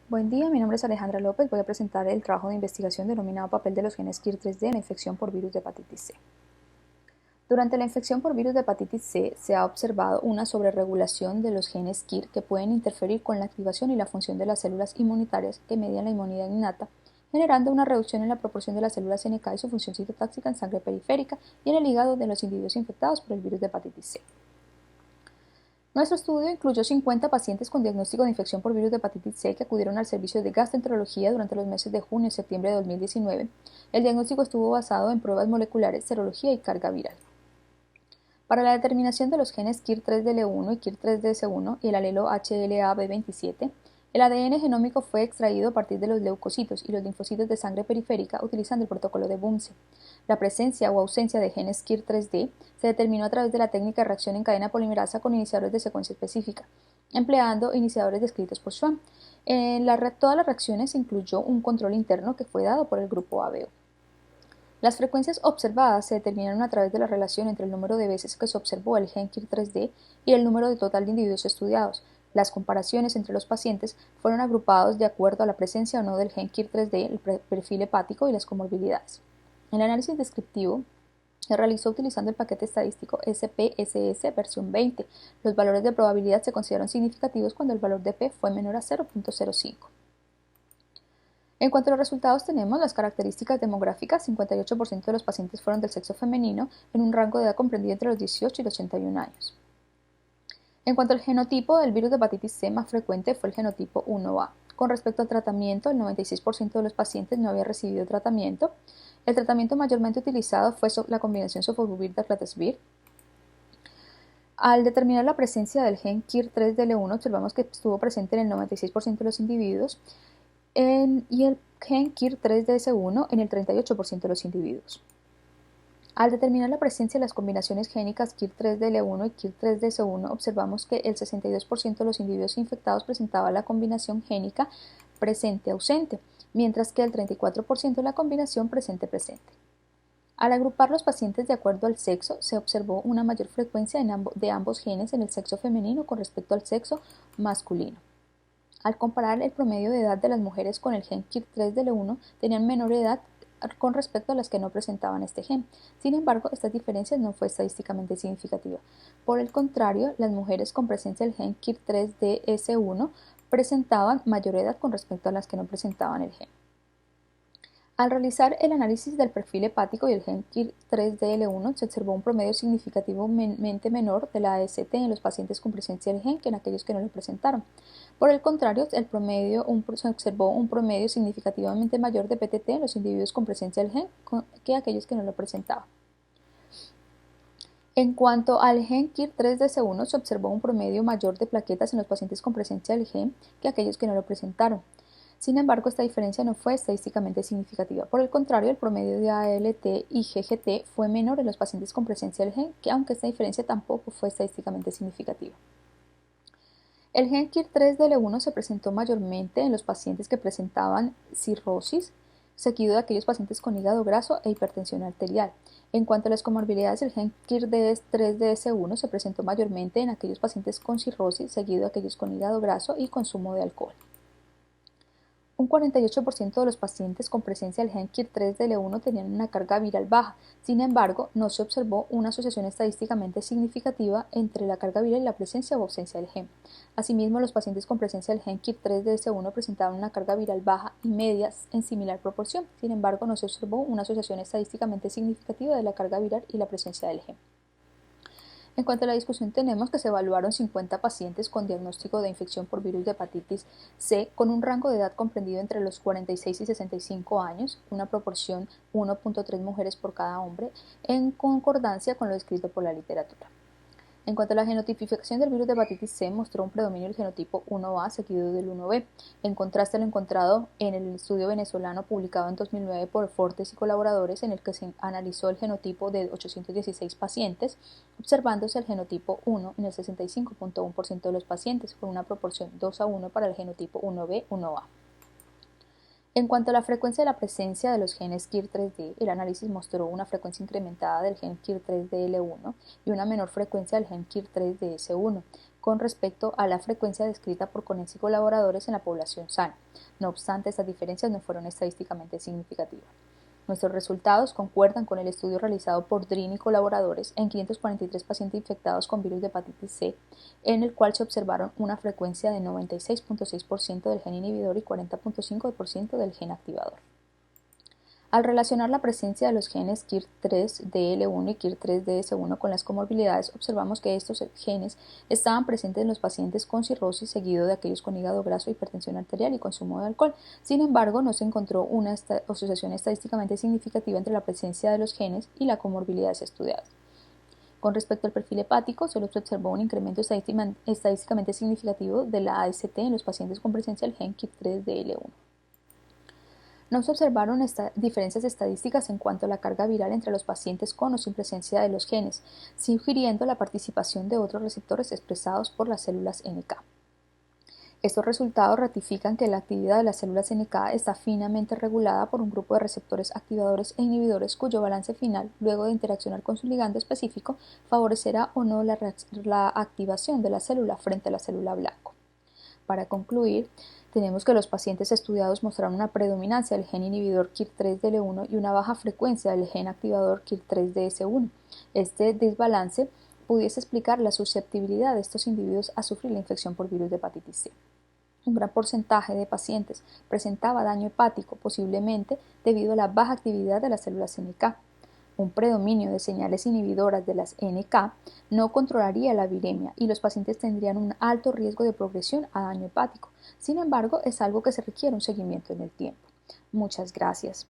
Buen día, mi nombre es Alejandra López. Voy a presentar el trabajo de investigación denominado Papel de los genes KIR3D en la infección por virus de hepatitis C. Durante la infección por virus de hepatitis C se ha observado una sobreregulación de los genes KIR que pueden interferir con la activación y la función de las células inmunitarias que median la inmunidad innata, generando una reducción en la proporción de las células NK y su función citotóxica en sangre periférica y en el hígado de los individuos infectados por el virus de hepatitis C. Nuestro estudio incluyó 50 pacientes con diagnóstico de infección por virus de hepatitis C que acudieron al servicio de gastroenterología durante los meses de junio y septiembre de 2019. El diagnóstico estuvo basado en pruebas moleculares, serología y carga viral. Para la determinación de los genes KIR3DL1 y KIR3DS1 y el alelo HLA-B27, el ADN genómico fue extraído a partir de los leucocitos y los linfocitos de sangre periférica utilizando el protocolo de Bunsen. La presencia o ausencia de genes KIR3D se determinó a través de la técnica de reacción en cadena polimerasa con iniciadores de secuencia específica, empleando iniciadores descritos por Schwann. En todas las reacciones se incluyó un control interno que fue dado por el grupo ABO. Las frecuencias observadas se determinaron a través de la relación entre el número de veces que se observó el gen KIR3D y el número de total de individuos estudiados. Las comparaciones entre los pacientes fueron agrupados de acuerdo a la presencia o no del gen KIR3D, el perfil hepático y las comorbilidades. El análisis descriptivo se realizó utilizando el paquete estadístico SPSS versión 20. Los valores de probabilidad se consideraron significativos cuando el valor de P fue menor a 0.05. En cuanto a los resultados tenemos las características demográficas. 58% de los pacientes fueron del sexo femenino en un rango de edad comprendido entre los 18 y los 81 años. En cuanto al genotipo del virus de hepatitis C más frecuente fue el genotipo 1A. Con respecto al tratamiento, el 96% de los pacientes no había recibido tratamiento. El tratamiento mayormente utilizado fue la combinación sofosbuvir-daclazazvir. Al determinar la presencia del gen KIR3DL1 observamos que estuvo presente en el 96% de los individuos y el gen KIR3DS1 en el 38% de los individuos. Al determinar la presencia de las combinaciones génicas KIR3DL1 y KIR3DS1, observamos que el 62% de los individuos infectados presentaba la combinación génica presente-ausente, mientras que el 34% la combinación presente-presente. Al agrupar los pacientes de acuerdo al sexo, se observó una mayor frecuencia de ambos genes en el sexo femenino con respecto al sexo masculino. Al comparar el promedio de edad de las mujeres con el gen KIR3DL1, tenían menor edad con respecto a las que no presentaban este gen. Sin embargo, estas diferencias no fue estadísticamente significativa. Por el contrario, las mujeres con presencia del gen KIR3DS1 presentaban mayor edad con respecto a las que no presentaban el gen. Al realizar el análisis del perfil hepático y el gen KIR3DL1, se observó un promedio significativamente menor de la AST en los pacientes con presencia del gen que en aquellos que no lo presentaron. Por el contrario, se observó un promedio significativamente mayor de PTT en los individuos con presencia del gen que aquellos que no lo presentaban. En cuanto al gen KIR3DS1, se observó un promedio mayor de plaquetas en los pacientes con presencia del gen que aquellos que no lo presentaron. Sin embargo, esta diferencia no fue estadísticamente significativa. Por el contrario, el promedio de ALT y GGT fue menor en los pacientes con presencia del gen, aunque esta diferencia tampoco fue estadísticamente significativa. El gen KIR3DL1 se presentó mayormente en los pacientes que presentaban cirrosis, seguido de aquellos pacientes con hígado graso e hipertensión arterial. En cuanto a las comorbilidades, el gen KIR3DS1 se presentó mayormente en aquellos pacientes con cirrosis, seguido de aquellos con hígado graso y consumo de alcohol. Un 48% de los pacientes con presencia del gen KIR3DL1 tenían una carga viral baja. Sin embargo, no se observó una asociación estadísticamente significativa entre la carga viral y la presencia o ausencia del gen. Asimismo, los pacientes con presencia del gen KIR3DS1 presentaban una carga viral baja y media en similar proporción. Sin embargo, no se observó una asociación estadísticamente significativa de la carga viral y la presencia del gen. En cuanto a la discusión, tenemos que se evaluaron 50 pacientes con diagnóstico de infección por virus de hepatitis C con un rango de edad comprendido entre los 46 y 65 años, una proporción 1.3 mujeres por cada hombre, en concordancia con lo descrito por la literatura. En cuanto a la genotipificación del virus de hepatitis C, mostró un predominio del genotipo 1A seguido del 1B, en contraste a lo encontrado en el estudio venezolano publicado en 2009 por Fortes y colaboradores, en el que se analizó el genotipo de 816 pacientes, observándose el genotipo 1 en el 65.1% de los pacientes, con una proporción 2:1 para el genotipo 1B-1A. En cuanto a la frecuencia de la presencia de los genes KIR3D, el análisis mostró una frecuencia incrementada del gen KIR3DL1 y una menor frecuencia del gen KIR3DS1. con respecto a la frecuencia descrita por Konecki y colaboradores en la población sana. No obstante, estas diferencias no fueron estadísticamente significativas. Nuestros resultados concuerdan con el estudio realizado por Drin y colaboradores en 543 pacientes infectados con virus de hepatitis C, en el cual se observaron una frecuencia de 96.6% del gen inhibidor y 40.5% del gen activador. Al relacionar la presencia de los genes KIR3DL1 y KIR3DS1 con las comorbilidades, observamos que estos genes estaban presentes en los pacientes con cirrosis, seguido de aquellos con hígado graso, hipertensión arterial y consumo de alcohol. Sin embargo, no se encontró una asociación estadísticamente significativa entre la presencia de los genes y las comorbilidades estudiadas. Con respecto al perfil hepático, solo se observó un incremento estadísticamente significativo de la AST en los pacientes con presencia del gen KIR3DL1. No se observaron diferencias estadísticas en cuanto a la carga viral entre los pacientes con o sin presencia de los genes, sugiriendo la participación de otros receptores expresados por las células NK. Estos resultados ratifican que la actividad de las células NK está finamente regulada por un grupo de receptores activadores e inhibidores cuyo balance final, luego de interaccionar con su ligando específico, favorecerá o no la activación de la célula frente a la célula blanco. Para concluir, tenemos que los pacientes estudiados mostraron una predominancia del gen inhibidor KIR3DL1 y una baja frecuencia del gen activador KIR3DS1. Este desbalance pudiese explicar la susceptibilidad de estos individuos a sufrir la infección por virus de hepatitis C. Un gran porcentaje de pacientes presentaba daño hepático, posiblemente debido a la baja actividad de las células NK. Un predominio de señales inhibidoras de las NK no controlaría la viremia y los pacientes tendrían un alto riesgo de progresión a daño hepático. Sin embargo, es algo que se requiere un seguimiento en el tiempo. Muchas gracias.